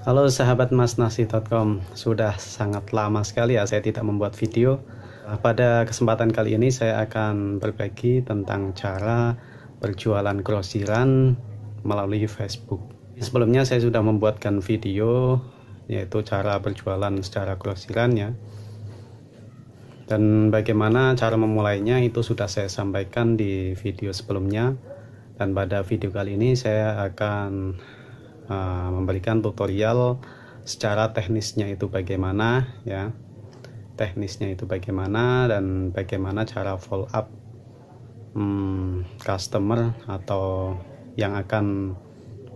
Halo sahabat masnasi.com, sudah sangat lama sekali ya saya tidak membuat video. Pada kesempatan kali ini saya akan berbagi tentang cara berjualan grosiran melalui Facebook. Sebelumnya saya sudah membuatkan video yaitu cara berjualan secara grosiran ya. Dan bagaimana cara memulainya itu sudah saya sampaikan di video sebelumnya. Dan pada video kali ini saya akan memberikan tutorial secara teknisnya itu bagaimana ya, dan bagaimana cara follow up customer atau yang akan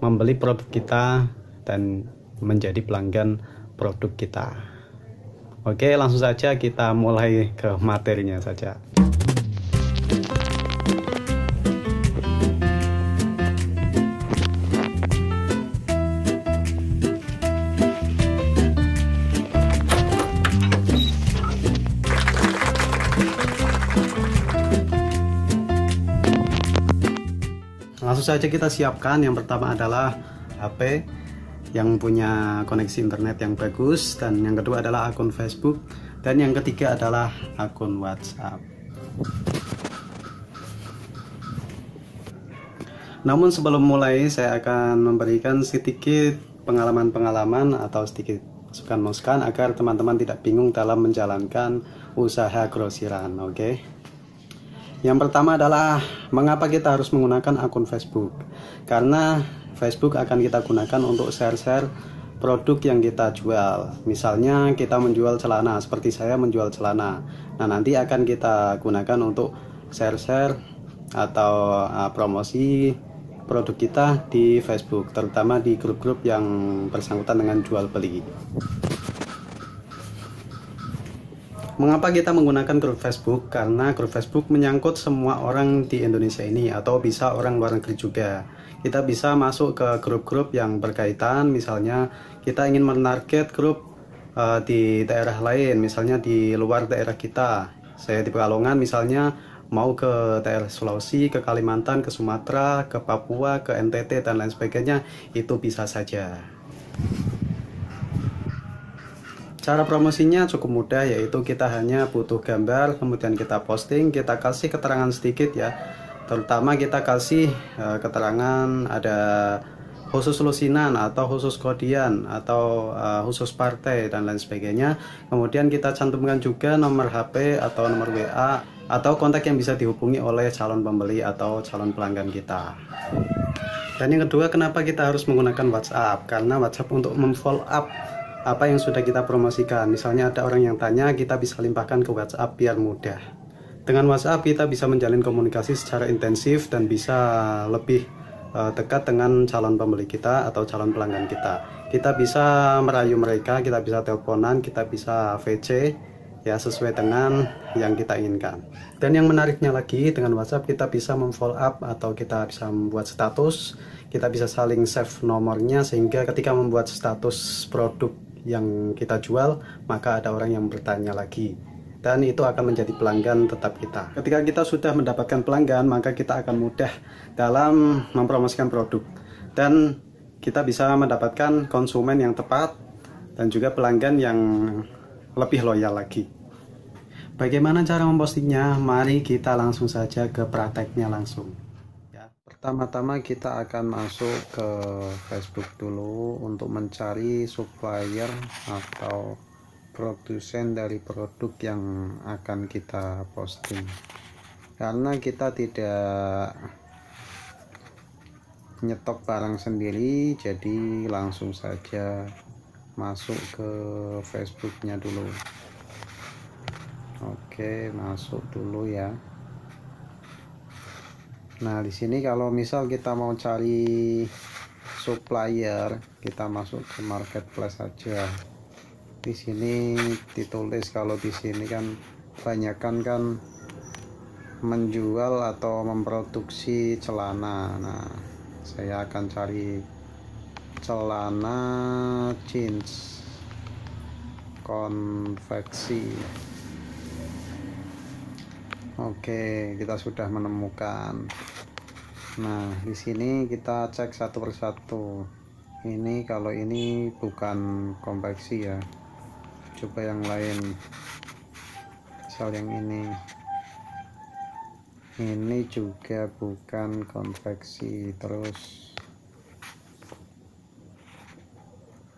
membeli produk kita dan menjadi pelanggan produk kita. Oke, langsung saja kita mulai ke materinya saja. Langsung saja kita siapkan. Yang pertama adalah HP yang punya koneksi internet yang bagus, dan yang kedua adalah akun Facebook, dan yang ketiga adalah akun WhatsApp. Namun sebelum mulai saya akan memberikan sedikit pengalaman atau sedikit masukan agar teman-teman tidak bingung dalam menjalankan usaha grosiran. Oke. Yang pertama adalah mengapa kita harus menggunakan akun Facebook. Karena Facebook akan kita gunakan untuk share-share produk yang kita jual. Misalnya kita menjual celana, seperti saya menjual celana. Nah, nanti akan kita gunakan untuk share-share atau promosi produk kita di Facebook, terutama di grup-grup yang bersangkutan dengan jual beli. Mengapa kita menggunakan grup Facebook? Karena grup Facebook menyangkut semua orang di Indonesia ini, atau bisa orang luar negeri juga. Kita bisa masuk ke grup-grup yang berkaitan. Misalnya kita ingin menarget grup di daerah lain, misalnya di luar daerah kita. Saya di Pekalongan misalnya mau ke daerah Sulawesi, ke Kalimantan, ke Sumatera, ke Papua, ke NTT dan lain sebagainya, itu bisa saja. Cara promosinya cukup mudah, yaitu kita hanya butuh gambar, kemudian kita posting, kita kasih keterangan sedikit ya. Terutama kita kasih keterangan ada khusus lusinan atau khusus kodian atau khusus partai dan lain sebagainya. Kemudian kita cantumkan juga nomor HP atau nomor WA atau kontak yang bisa dihubungi oleh calon pembeli atau calon pelanggan kita. Dan yang kedua, kenapa kita harus menggunakan WhatsApp? Karena WhatsApp untuk memfollow up apa yang sudah kita promosikan. Misalnya ada orang yang tanya, kita bisa limpahkan ke WhatsApp biar mudah. Dengan WhatsApp kita bisa menjalin komunikasi secara intensif dan bisa lebih dekat dengan calon pembeli kita atau calon pelanggan kita. Kita bisa merayu mereka, kita bisa teleponan, kita bisa VC ya, sesuai dengan yang kita inginkan. Dan yang menariknya lagi, dengan WhatsApp kita bisa memfollow up atau kita bisa membuat status, kita bisa saling save nomornya, sehingga ketika membuat status produk yang kita jual, maka ada orang yang bertanya lagi, dan itu akan menjadi pelanggan tetap kita. Ketika kita sudah mendapatkan pelanggan, maka kita akan mudah dalam mempromosikan produk, dan kita bisa mendapatkan konsumen yang tepat dan juga pelanggan yang lebih loyal lagi. Bagaimana cara mempostingnya? Mari kita langsung saja ke prakteknya langsung. Pertama-tama kita akan masuk ke Facebook dulu untuk mencari supplier atau produsen dari produk yang akan kita posting. Karena kita tidak nyetok barang sendiri, jadi langsung saja masuk ke Facebooknya dulu. Oke, masuk dulu ya. Nah, di sini kalau misal kita mau cari supplier, kita masuk ke marketplace saja. Di sini ditulis, kalau di sini kan kebanyakan kan menjual atau memproduksi celana. Nah, saya akan cari celana jeans konveksi. Oke, kita sudah menemukan. Nah, di sini kita cek satu persatu. Ini kalau ini bukan konveksi ya, coba yang lain. Misal yang ini juga bukan konveksi. Terus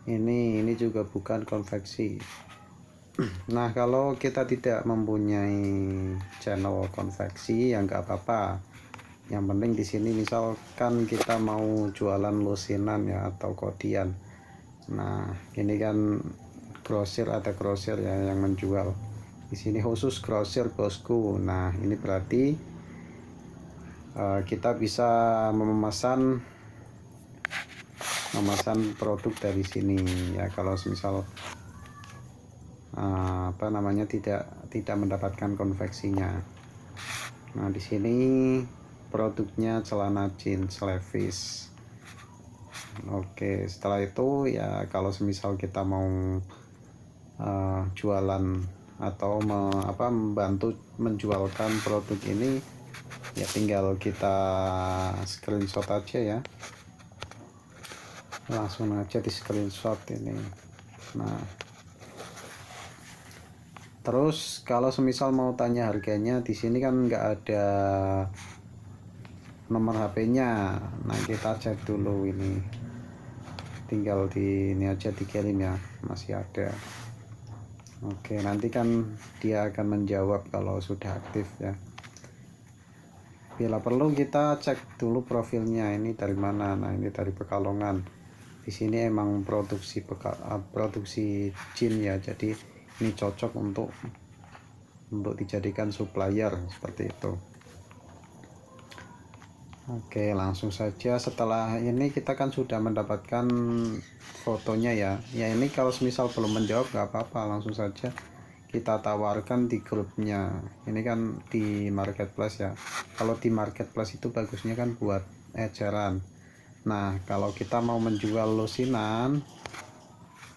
ini juga bukan konveksi. Nah, kalau kita tidak mempunyai channel konveksi ya nggak apa-apa. Yang penting di sini misalkan kita mau jualan lusinan ya atau kodian. Nah, ini kan grosir, ada grosir ya yang menjual. Di sini khusus grosir bosku. Nah, ini berarti kita bisa memesan produk dari sini ya. Kalau misal apa namanya tidak mendapatkan konveksinya. Nah, di sini produknya celana jeans Levi's. Oke, setelah itu ya kalau semisal kita mau jualan atau membantu menjualkan produk ini, ya tinggal kita screenshot aja ya, langsung aja di screenshot ini. Nah, terus kalau semisal mau tanya harganya, di sini kan nggak ada nomor HP-nya. Nah, kita cek dulu ini, tinggal di ini aja dikirim ya, masih ada. Oke, nanti kan dia akan menjawab kalau sudah aktif ya. Bila perlu kita cek dulu profilnya, ini dari mana. Nah, ini dari Pekalongan. Di sini emang produksi jin ya, jadi ini cocok untuk dijadikan supplier seperti itu. Oke, langsung saja. Setelah ini kita kan sudah mendapatkan fotonya ya. Ya, ini kalau misal belum menjawab nggak apa-apa, langsung saja kita tawarkan di grupnya. Ini kan di marketplace ya. Kalau di marketplace itu bagusnya kan buat eceran. Nah, kalau kita mau menjual lusinan,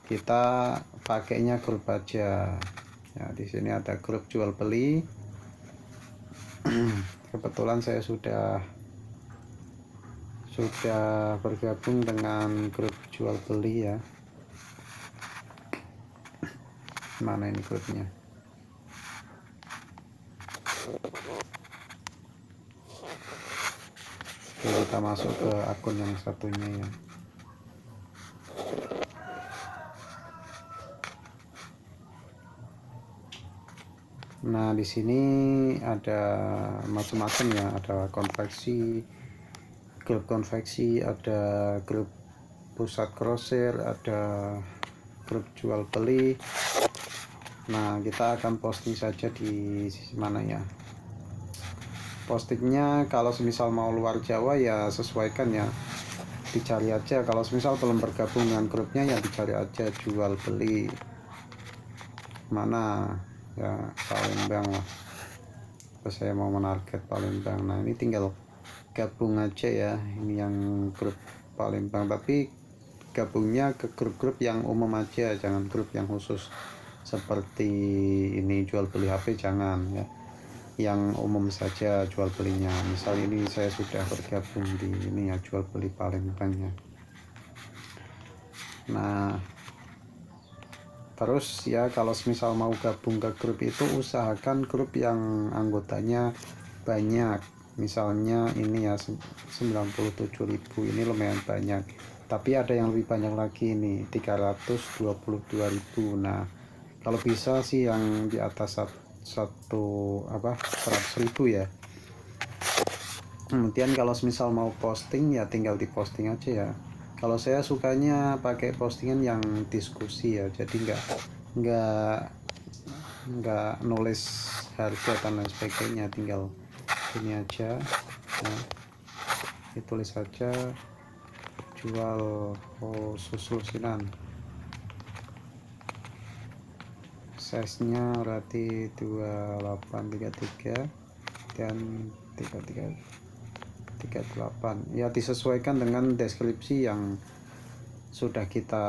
kita pakainya grup aja. Ya, di sini ada grup jual beli. Kebetulan saya sudah bergabung dengan grup jual beli ya. Mana ini grupnya? Oke, kita masuk ke akun yang satunya ya. Nah, di sini ada macam-macam ya, ada konveksi, grup konveksi, ada grup pusat grosir, ada grup jual beli. Nah, kita akan posting saja di mana ya, postingnya. Kalau semisal mau luar Jawa ya sesuaikan ya, dicari aja. Kalau semisal belum bergabung dengan grupnya ya dicari aja jual beli mana ya, Palembang lah. Saya mau menarget Palembang. Nah, ini tinggal gabung aja ya, ini yang grup Palembang, tapi gabungnya ke grup-grup yang umum aja, jangan grup yang khusus seperti ini jual beli HP, jangan ya, yang umum saja jual belinya. Misal ini saya sudah bergabung di ini ya, jual beli Palembangnya. Nah, terus ya kalau misal mau gabung ke grup itu usahakan grup yang anggotanya banyak. Misalnya ini ya 97.000, ini lumayan banyak. Tapi ada yang lebih banyak lagi ini 322.000. Nah, kalau bisa sih yang di atas 100.000 ya. Kemudian kalau misal mau posting ya tinggal diposting aja ya. Kalau saya sukanya pakai postingan yang diskusi ya, jadi nggak nulis harga dan lain sebagainya, tinggal ini aja ya, ditulis saja jual lusinan, size nya berarti 2833 dan 38 ya, disesuaikan dengan deskripsi yang sudah kita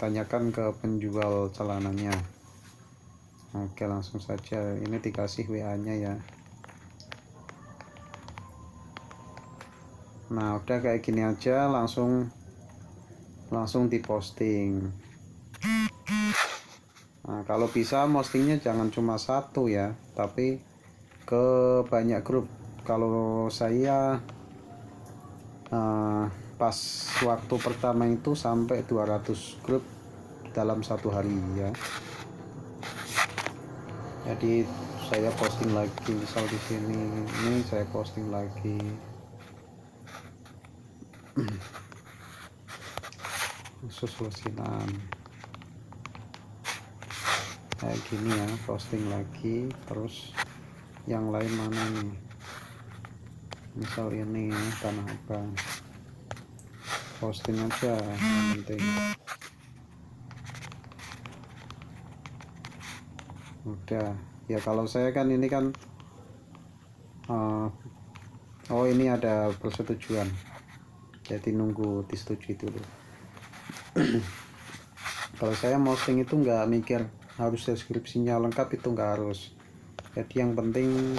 tanyakan ke penjual celananya. Oke, langsung saja ini dikasih WA nya ya. Nah, udah kayak gini aja, langsung langsung diposting. Nah, kalau bisa postingnya jangan cuma satu ya, tapi ke banyak grup. Kalau saya pas waktu pertama itu sampai 200 grup dalam satu hari ya. Jadi saya posting lagi, misal di sini ini saya posting lagi. Khusus lusinan kayak gini ya, posting lagi. Terus yang lain mana nih, misal ini ya, Tanah Abang, posting aja yang penting. Udah ya, kalau saya kan ini kan oh ini ada persetujuan, jadi nunggu disetujui dulu. Kalau saya posting itu nggak mikir harus deskripsinya lengkap, itu nggak harus. Jadi yang penting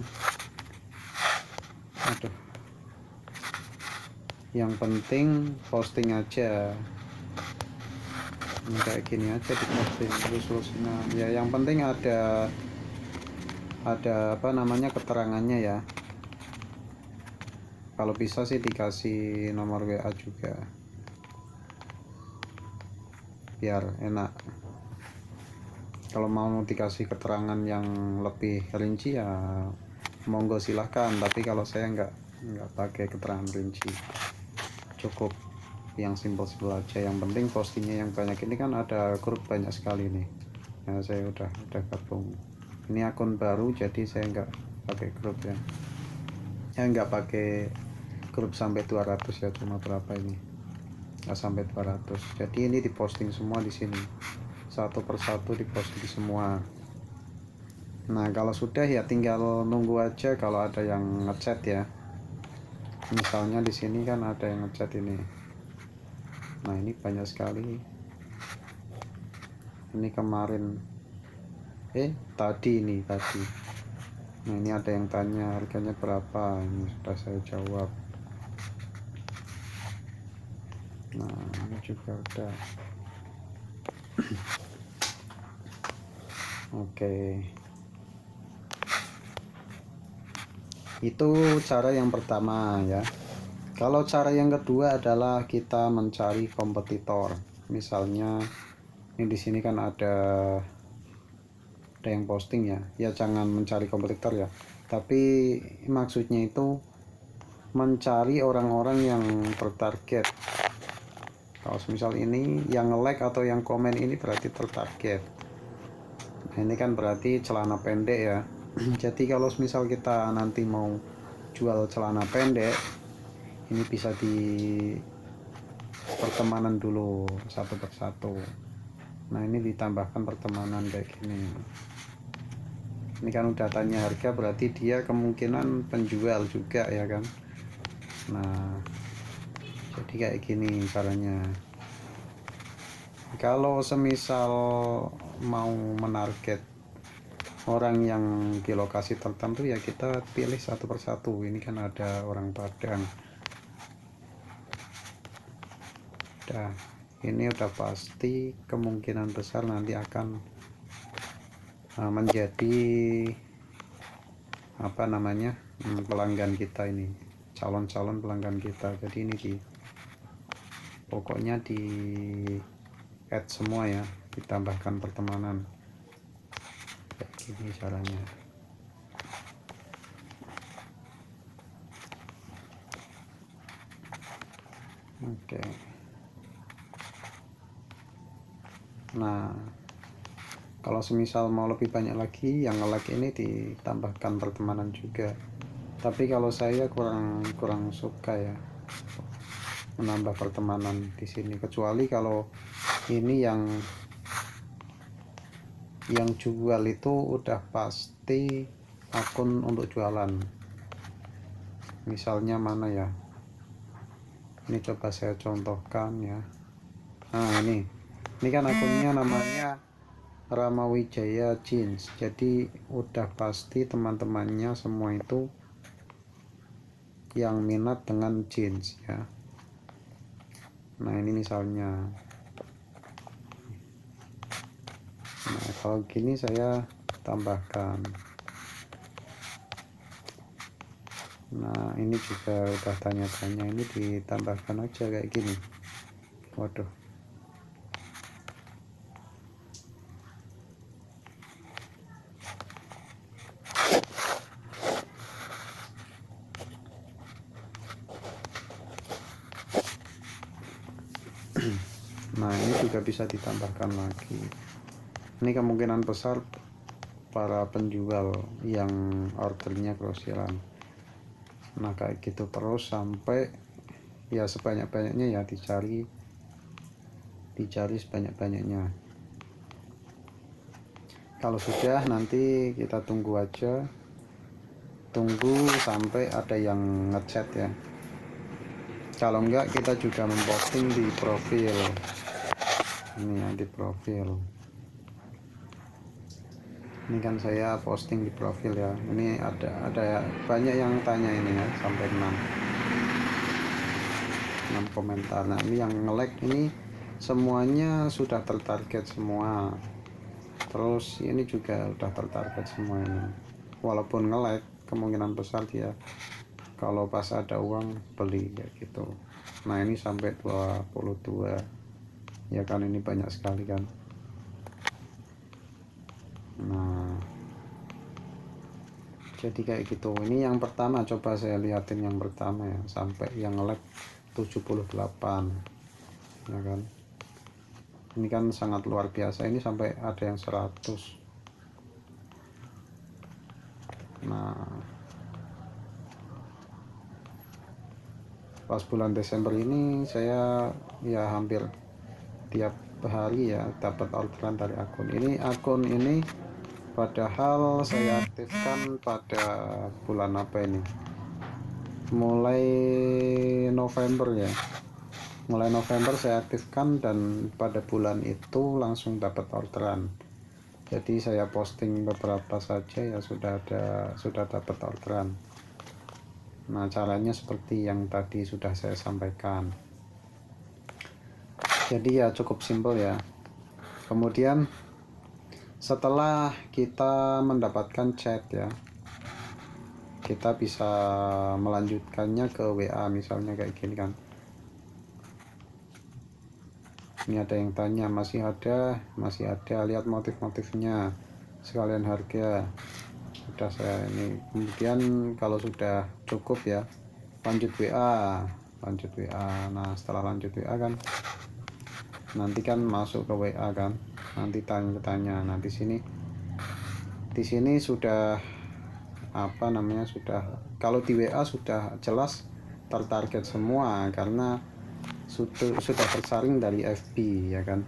yang penting posting aja. Ini kayak gini aja di posting terus-terusnya ya. Yang penting ada apa namanya, keterangannya ya. Kalau bisa sih dikasih nomor WA juga biar enak. Kalau mau dikasih keterangan yang lebih rinci ya monggo silahkan, tapi kalau saya nggak pakai keterangan rinci, cukup yang simpel-simpel aja. Yang penting postingnya yang banyak. Ini kan ada grup banyak sekali nih. Nah, saya udah gabung. Ini akun baru, jadi saya nggak pakai grup ya. Saya nggak pakai grup sampai 200 ya, cuma berapa ini, nggak sampai 200. Jadi ini diposting semua di sini, satu persatu diposting semua. Nah, kalau sudah ya tinggal nunggu aja kalau ada yang ngechat ya. Misalnya di sini kan ada yang ngechat ini. Nah, ini banyak sekali. Ini kemarin tadi. Nah, ini ada yang tanya harganya berapa, ini sudah saya jawab. Nah, ini juga udah. Oke. Itu cara yang pertama ya. Kalau cara yang kedua adalah kita mencari kompetitor. Misalnya ini di sini kan ada yang posting ya. Ya jangan mencari kompetitor ya, tapi maksudnya itu mencari orang-orang yang tertarget. Kalau misal ini yang like atau yang komen ini berarti tertarget. Nah, ini kan berarti celana pendek ya. Jadi kalau misal kita nanti mau jual celana pendek, ini bisa di pertemanan dulu satu persatu. Nah, ini ditambahkan pertemanan kayak gini. Ini kan udah tanya harga, berarti dia kemungkinan penjual juga ya kan. Nah, jadi kayak gini caranya. Kalau semisal mau menarget orang yang di lokasi tertentu ya kita pilih satu persatu. Ini kan ada orang Padang. Udah, ini udah pasti kemungkinan besar nanti akan menjadi apa namanya, pelanggan kita ini, calon-calon pelanggan kita. Jadi ini pokoknya di add semua ya, ditambahkan pertemanan kayak gini caranya. Oke. Nah, kalau semisal mau lebih banyak lagi, yang nge-like ini ditambahkan pertemanan juga. Tapi kalau saya kurang suka ya menambah pertemanan di sini, kecuali kalau ini yang jual itu udah pasti akun untuk jualan. Misalnya mana ya, ini coba saya contohkan ya. Nah, ini kan akunnya namanya Ramawijaya Jeans. Jadi udah pasti teman-temannya semua itu yang minat dengan jeans ya. Nah ini misalnya, nah kalau gini saya tambahkan. Nah ini juga udah tanya-tanya, ini ditambahkan aja kayak gini. Waduh, nah ini juga bisa ditambahkan lagi. Ini kemungkinan besar para penjual yang ordernya grosiran. Nah kayak gitu terus sampai ya sebanyak-banyaknya ya, dicari sebanyak-banyaknya. Kalau sudah nanti kita tunggu aja, tunggu sampai ada yang ngechat ya. Kalau enggak kita juga memposting di profil. Ini ya, di profil. Ini kan saya posting di profil ya. Ini ada banyak yang tanya ini ya, sampai 6 komentar. Nah ini yang nge-like ini semuanya sudah tertarget semua. Terus ini juga udah tertarget semua ini. Walaupun nge-like, kemungkinan besar dia kalau pas ada uang beli kayak gitu. Nah ini sampai 22 ya kan, ini banyak sekali kan. Nah jadi kayak gitu. Ini yang pertama, coba saya liatin yang pertama ya, sampai yang like 78 ya kan. Ini kan sangat luar biasa, ini sampai ada yang 100. Nah pas bulan Desember ini saya ya hampir tiap hari ya dapat orderan dari akun ini. Akun ini padahal saya aktifkan pada bulan apa ini, mulai November ya, mulai November saya aktifkan, dan pada bulan itu langsung dapat orderan. Jadi saya posting beberapa saja ya sudah dapat orderan. Nah caranya seperti yang tadi sudah saya sampaikan. Jadi ya cukup simpel ya. Kemudian setelah kita mendapatkan chat ya, kita bisa melanjutkannya ke WA misalnya kayak gini kan. Ini ada yang tanya, masih ada, lihat motif-motifnya sekalian harga. Sudah saya ini. Kemudian kalau sudah cukup ya, lanjut WA. Nah setelah lanjut WA kan nanti kan masuk ke WA kan, nanti tanya. Nah di sini sudah apa namanya, sudah, kalau di WA sudah jelas tertarget semua karena sudah tersaring dari FB ya kan.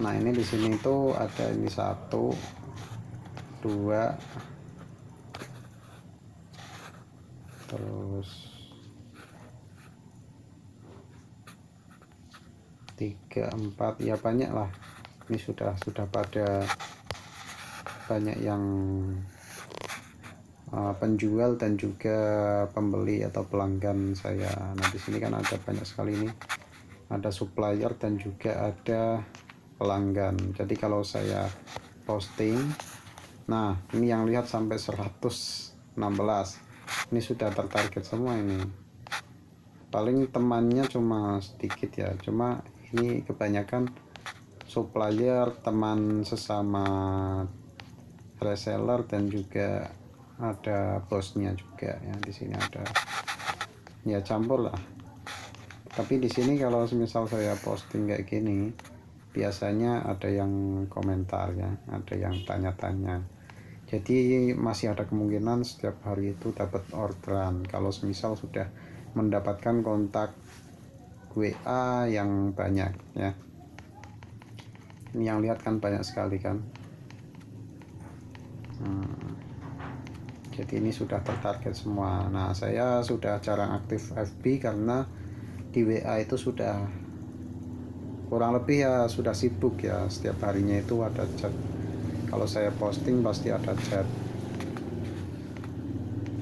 Nah ini di sini tuh ada ini 1 2 terus 3 4 ya, banyak lah. Ini sudah pada banyak yang penjual dan juga pembeli atau pelanggan saya. Nah di sini kan ada banyak sekali, ini ada supplier dan juga ada pelanggan. Jadi kalau saya posting, nah ini yang lihat sampai 116, ini sudah tertarget semua. Ini paling temannya cuma sedikit ya, cuma ini kebanyakan supplier, teman sesama reseller, dan juga ada bosnya juga ya. Di sini ada ya, campur lah. Tapi di sini kalau misal saya posting kayak gini, biasanya ada yang komentar ya, ada yang tanya-tanya. Jadi masih ada kemungkinan setiap hari itu dapat orderan kalau misal sudah mendapatkan kontak WA yang banyak ya. Ini yang lihat kan banyak sekali kan. Jadi ini sudah tertarget semua. Nah saya sudah jarang aktif FB karena di WA itu sudah kurang lebih ya sudah sibuk ya, setiap harinya itu ada chat. Kalau saya posting pasti ada chat.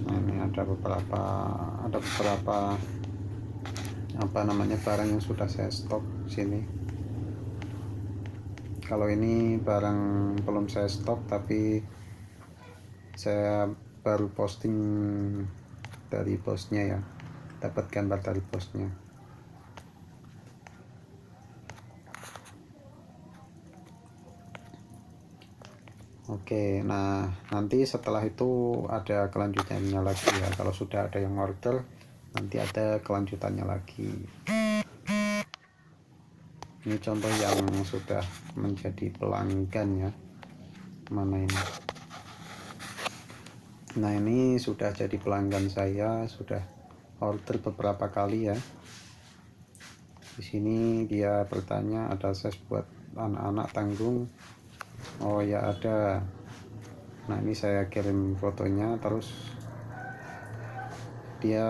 Nah, ini ada beberapa apa namanya, barang yang sudah saya stok sini. Kalau ini barang belum saya stok, tapi saya baru posting dari bosnya ya, dapat gambar dari bosnya. Oke, nah nanti setelah itu ada kelanjutannya lagi ya. Kalau sudah ada yang order, nanti ada kelanjutannya lagi. Ini contoh yang sudah menjadi pelanggan ya. Mana ini? Nah, ini sudah jadi pelanggan saya, sudah order beberapa kali ya. Di sini dia bertanya, ada ses buat anak-anak tanggung. Oh ya ada. Nah, ini saya kirim fotonya, terus dia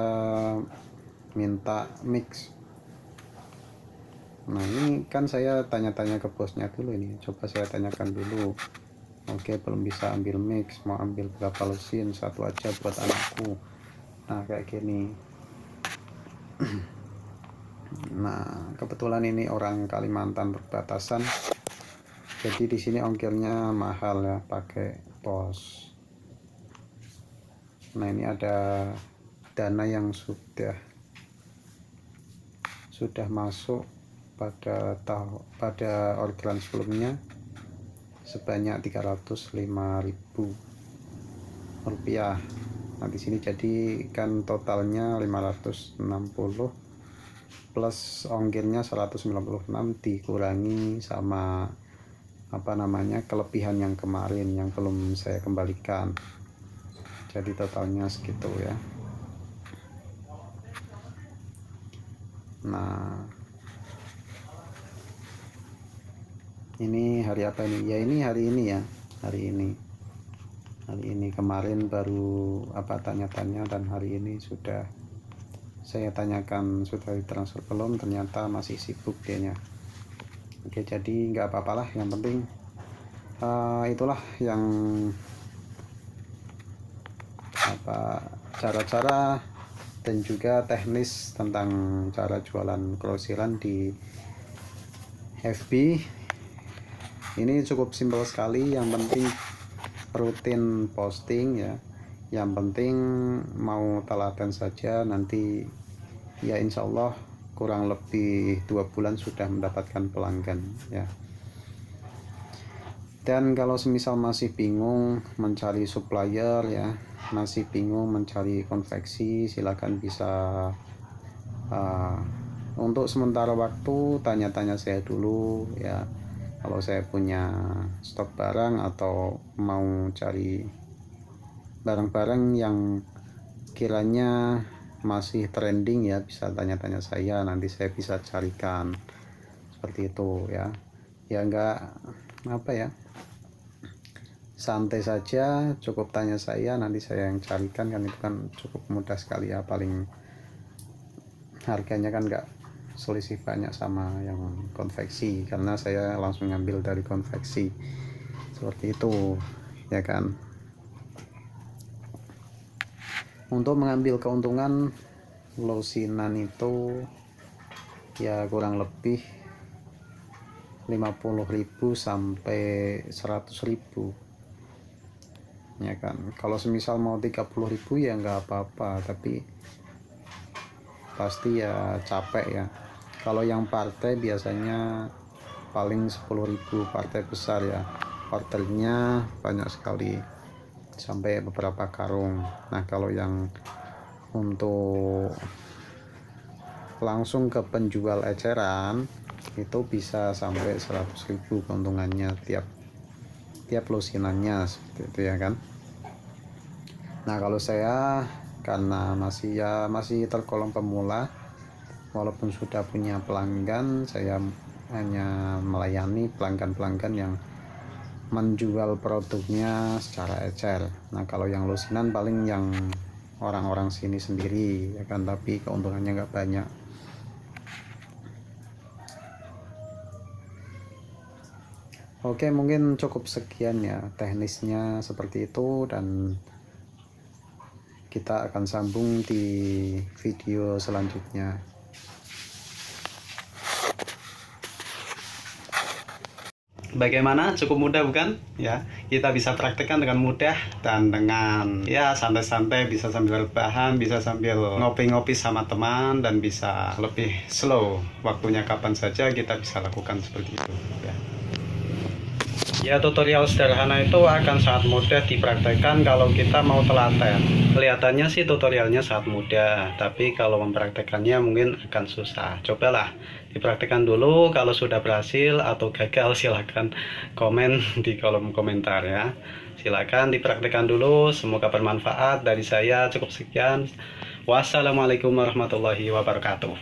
minta mix. Nah, ini kan saya tanya-tanya ke bosnya dulu, ini coba saya tanyakan dulu. Oke, belum bisa ambil mix, mau ambil berapa lusin, satu aja buat anakku. Nah, kayak gini. Nah, kebetulan ini orang Kalimantan perbatasan, jadi di sini ongkirnya mahal ya, pakai pos. Nah, ini ada dana yang sudah masuk pada orderan sebelumnya sebanyak 305.000 rupiah. Nah, di sini jadi kan totalnya 560 plus ongkirnya 196 dikurangi sama apa namanya, kelebihan yang kemarin yang belum saya kembalikan, jadi totalnya segitu ya. Nah, ini hari apa ini ya? Ini hari ini ya, hari ini kemarin baru apa tanya-tanya, dan hari ini sudah saya tanyakan sudah ditransfer belum, ternyata masih sibuk dianya. Oke, jadi nggak apa-apalah, yang penting itulah yang apa cara-cara dan juga teknis tentang cara jualan grosiran di FB. Ini cukup simpel sekali, yang penting rutin posting ya, yang penting mau telaten saja, nanti ya insya Allah kurang lebih 2 bulan sudah mendapatkan pelanggan ya. Dan kalau semisal masih bingung mencari supplier ya, masih bingung mencari konveksi, silakan bisa untuk sementara waktu tanya-tanya saya dulu ya. Kalau saya punya stok barang atau mau cari barang-barang yang kiranya masih trending ya, bisa tanya-tanya saya, nanti saya bisa carikan seperti itu ya. Ya enggak apa ya, santai saja, cukup tanya saya, nanti saya yang carikan, kan itu kan cukup mudah sekali ya. Paling harganya kan enggak selisih banyak sama yang konveksi, karena saya langsung ngambil dari konveksi seperti itu ya kan. Untuk mengambil keuntungan losinan itu ya kurang lebih 50.000 sampai 100.000 ya kan. Kalau semisal mau 30.000 ya nggak apa-apa, tapi pasti ya capek ya. Kalau yang partai biasanya paling 10.000, partai besar ya, ordernya banyak sekali sampai beberapa karung. Nah, kalau yang untuk langsung ke penjual eceran itu bisa sampai 100.000 keuntungannya tiap lusinannya, seperti itu ya kan. Nah, kalau saya karena masih tergolong pemula, walaupun sudah punya pelanggan, saya hanya melayani pelanggan-pelanggan yang menjual produknya secara ecer. Nah, kalau yang lusinan paling yang orang-orang sini sendiri ya kan, tapi keuntungannya nggak banyak. Oke, mungkin cukup sekian ya teknisnya seperti itu, dan kita akan sambung di video selanjutnya. Bagaimana? Cukup mudah bukan? Ya, kita bisa praktekkan dengan mudah dan dengan ya santai-santai, bisa sambil rebahan, bisa sambil ngopi-ngopi sama teman, dan bisa lebih slow. Waktunya kapan saja kita bisa lakukan seperti itu. Ya, tutorial sederhana itu akan sangat mudah dipraktekkan kalau kita mau telaten. Kelihatannya sih tutorialnya sangat mudah, tapi kalau mempraktekannya mungkin akan susah. Cobalah dipraktekkan dulu, kalau sudah berhasil atau gagal silahkan komen di kolom komentar ya. Silahkan dipraktekkan dulu, semoga bermanfaat. Dari saya cukup sekian. Wassalamualaikum warahmatullahi wabarakatuh.